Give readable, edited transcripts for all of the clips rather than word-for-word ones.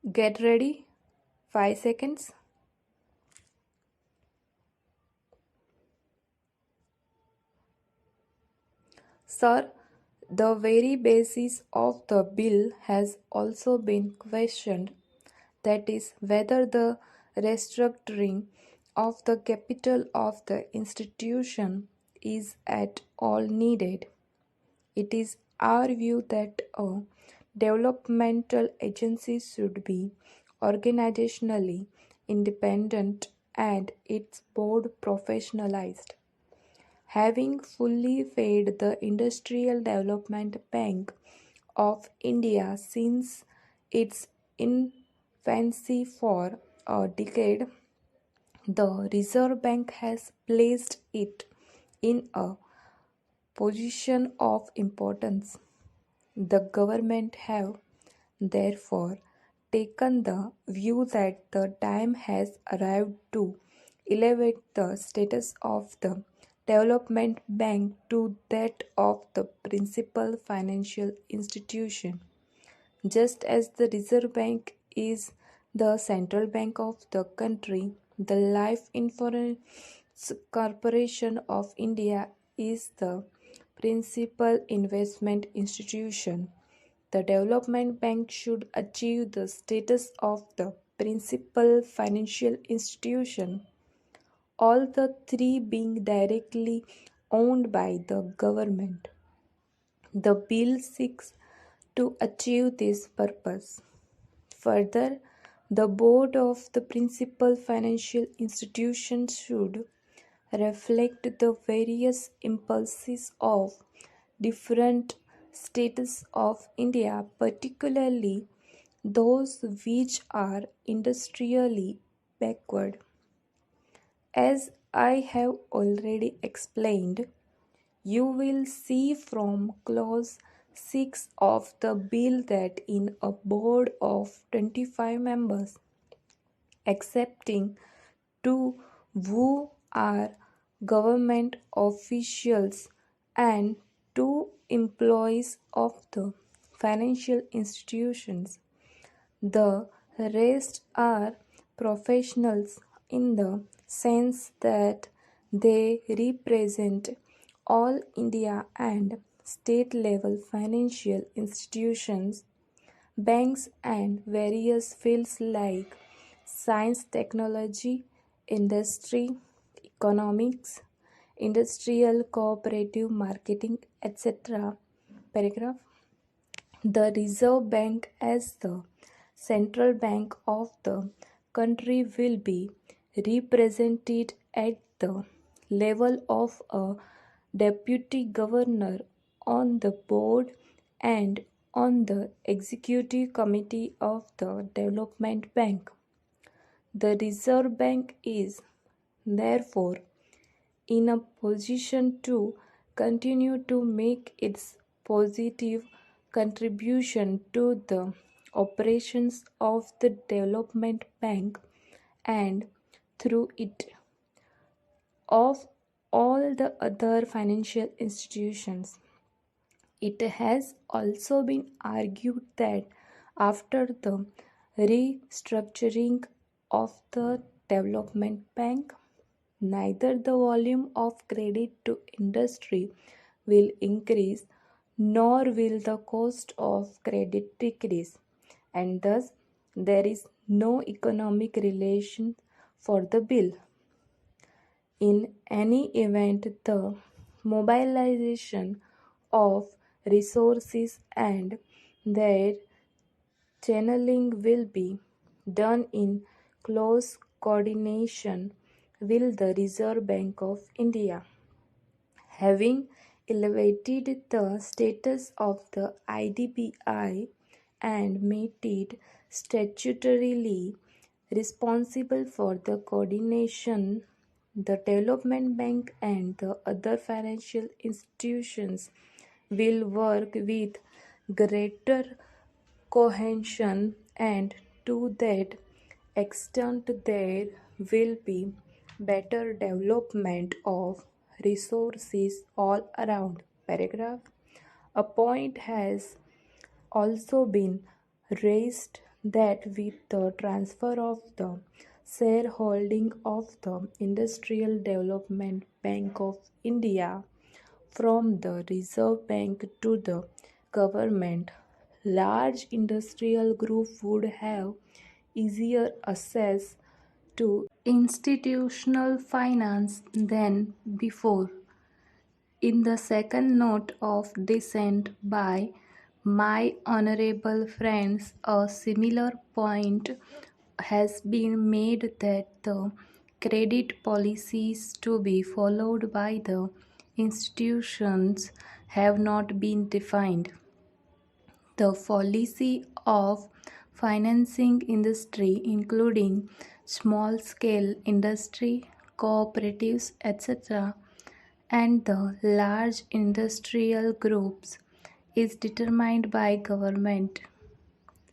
Get ready. 5 seconds. Sir, the very basis of the bill has also been questioned. That is, whether the restructuring of the capital of the institution is at all needed. It is our view that a developmental agency should be organizationally independent and its board professionalized. Having fully fed the Industrial Development Bank of India since its infancy for a decade, the Reserve Bank has placed it in a position of importance. The government have therefore taken the view that the time has arrived to elevate the status of the development bank to that of the principal financial institution. Just as the Reserve Bank is the central bank of the country, the Life Insurance Corporation of India is the principal investment institution. The development bank should achieve the status of the principal financial institution, all the three being directly owned by the government. The bill seeks to achieve this purpose. Further, the board of the principal financial institution should reflect the various impulses of different states of India, particularly those which are industrially backward. As I have already explained, you will see from clause 6 of the bill that in a board of 25 members, excepting two who are government officials and two employees of the financial institutions, the rest are professionals in the sense that they represent all India and state level financial institutions, banks, and various fields like science, technology, industry, economics, industrial cooperative marketing, etc. Paragraph. The Reserve Bank, as the central bank of the country, will be represented at the level of a deputy governor on the board and on the executive committee of the development bank. The Reserve Bank is therefore in a position to continue to make its positive contribution to the operations of the development bank and through it of all the other financial institutions. It has also been argued that after the restructuring of the development bank, neither the volume of credit to industry will increase nor will the cost of credit decrease, and thus there is no economic relation for the bill. In any event, the mobilization of resources and their channeling will be done in close coordination with the Reserve Bank of India. Having elevated the status of the IDBI and made it statutorily responsible for the coordination, the development bank and the other financial institutions will work with greater cohesion, and to that extent there will be better development of resources all around. Paragraph. A point has also been raised that with the transfer of the shareholding of the Industrial Development Bank of India from the Reserve Bank to the government, large industrial group would have easier access to institutional finance than before. In the second note of dissent by my honorable friends, a similar point has been made that the credit policies to be followed by the institutions have not been defined. The policy of financing industry, including small scale industry, cooperatives, etc., and the large industrial groups, is determined by government.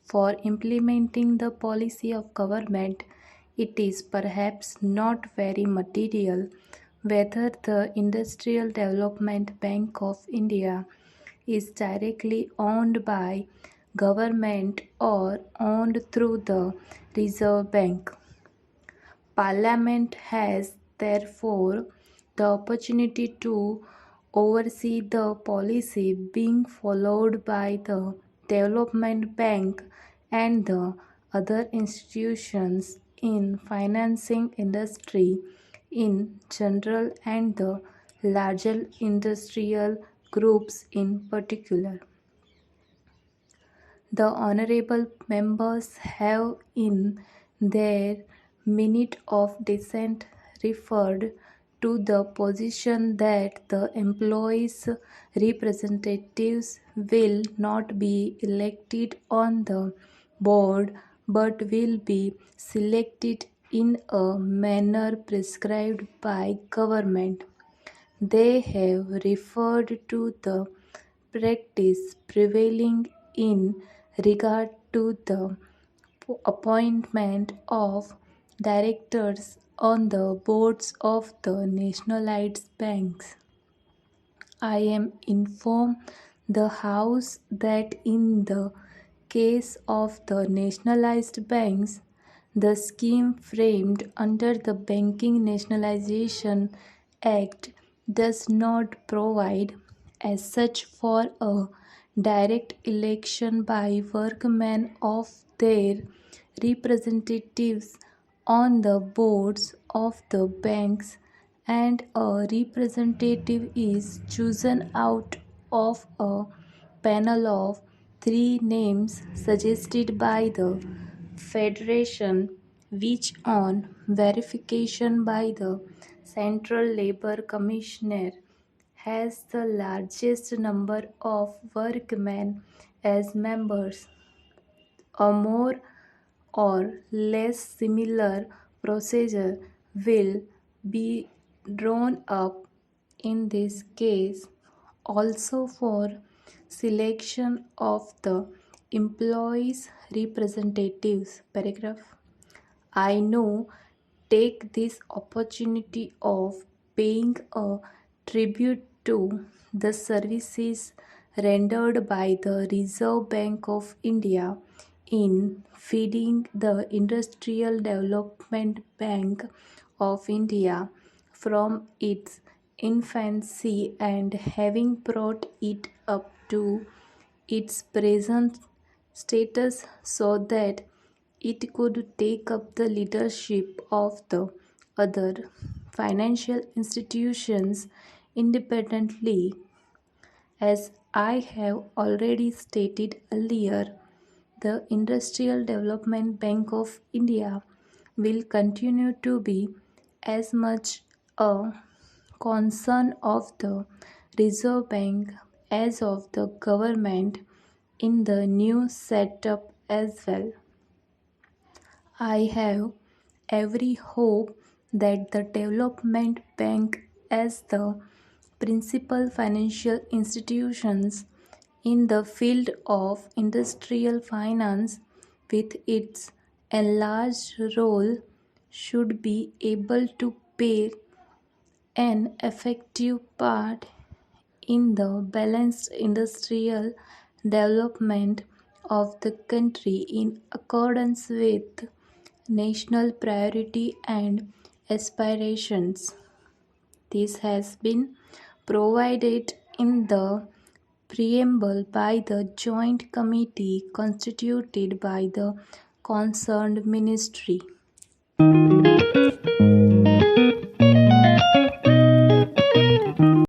For implementing the policy of government, it is perhaps not very material whether the Industrial Development Bank of India is directly owned by government or owned through the Reserve Bank. Parliament has therefore the opportunity to oversee the policy being followed by the Development Bank and the other institutions in financing industry in general and the larger industrial groups in particular. The honorable members have in their minute of dissent referred to the position that the employees' representatives will not be elected on the board but will be selected in a manner prescribed by government. They have referred to the practice prevailing in regard to the appointment of directors on the boards of the nationalized banks. I am informed the House that in the case of the nationalized banks, the scheme framed under the Banking Nationalization Act does not provide as such for a direct election by workmen of their representatives on the boards of the banks, and a representative is chosen out of a panel of three names suggested by the Federation, which, on verification by the Central Labour Commissioner, has the largest number of workmen as members. A more or less similar procedure will be drawn up in this case also for selection of the employees representatives. Paragraph. I now take this opportunity of paying a tribute to the services rendered by the Reserve Bank of India in feeding the Industrial Development Bank of India from its infancy and having brought it up to its present status so that it could take up the leadership of the other financial institutions independently. As I have already stated earlier, the Industrial Development Bank of India will continue to be as much a concern of the Reserve Bank as of the government in the new setup as well. I have every hope that the Development Bank, as the principal financial institutions in the field of industrial finance, with its enlarged role, should be able to play an effective part in the balanced industrial development of the country in accordance with national priority and aspirations. This has been provided in the preamble by the Joint Committee constituted by the concerned ministry.